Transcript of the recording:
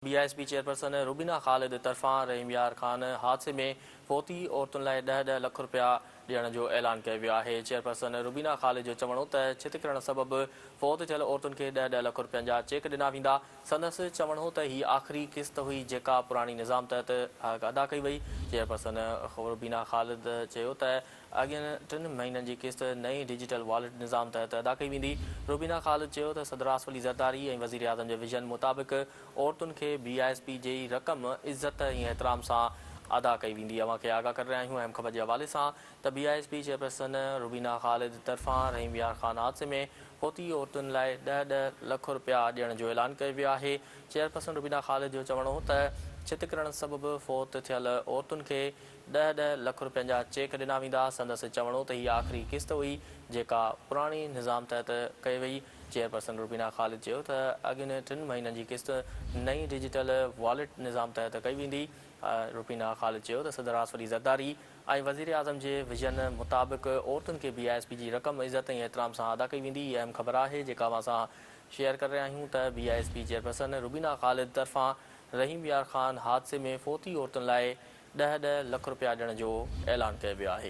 BISP chairperson Rubina ख़ालिद तरफ़ां रहीम यार ख़ान हादसे में फ़ौती औरतुनि लाइ 10 लख रुपया ॾियण जो ऐलान कयो वियो आहे। चेयरपर्सन रुबीना ख़ालिद जो चवणो त छितिकरण सबबि फ़ौत थियल औरतुनि खे 10 लख रुपयनि जा चेक ॾिना वेंदा। संदसि चवणो त ही आख़िरी क़िस्त हुई जेका पुराणी निज़ाम तहत अदा कई वई। चेयरपर्सन रुबीना ख़ालिद चयो त अॻियनि 3 महीननि जी क़िस्त नई डिजिटल वॉलेट निज़ाम तहत अदा कई वेंदी। रुबीना ख़ालिद चयो त सदर आसिफ अली ज़रदारी ऐं वज़ीर आज़म जे विजन मुताबिक़ औरतुनि खे BISP जी रक़म इज़त ऐं एहतराम सां अदा कई वेंदी। अवां खे आगाह करे रहिया आहियूं अहम ख़बर जे हवाले सां त BISP चेयरपर्सन रुबीना ख़ालिद तरफ़ां रहीम यार ख़ान हादसे में फ़ौती औरतुनि लाइ 10 लख रुपया ॾियण जो ऐलान कयो वियो आहे। चेयरपर्सन रुबीना ख़ालिद जो चवणो हो त छितिकरण सबबि फ़ौत थियल औरतुनि खे 10 लख रुपयनि जा चेक ॾिना वेंदा। संदसि चवणो त हीअ आख़िरी क़िस्त हुई जेका पुराणी निज़ाम तहत कई वई। चेयरपर्सन रुबीना ख़ालिद चयो त अॻियनि 3 महीननि जी क़िस्त नई डिजिटल वॉलेट निज़ाम तहत कई वेंदी। रुबीना ख़ालिद चयो त सदर आसिफ अली ज़रदारी ऐं वज़ीर आज़म जे विजन मुताबिक़ औरतुनि खे BISP जी रक़म इज़त ऐं एहतराम सां अदा कई वेंदी। अहम ख़बर आहे जेका अवां सां शेयर करे रहिया आहियूं त BISP चेयरपर्सन रुबीना ख़ालिद तरफ़ां रहीम यार ख़ान हादसे में फ़ौती औरतुनि लाइ 10 लख रुपया ॾियण जो ऐलान कयो वियो आहे।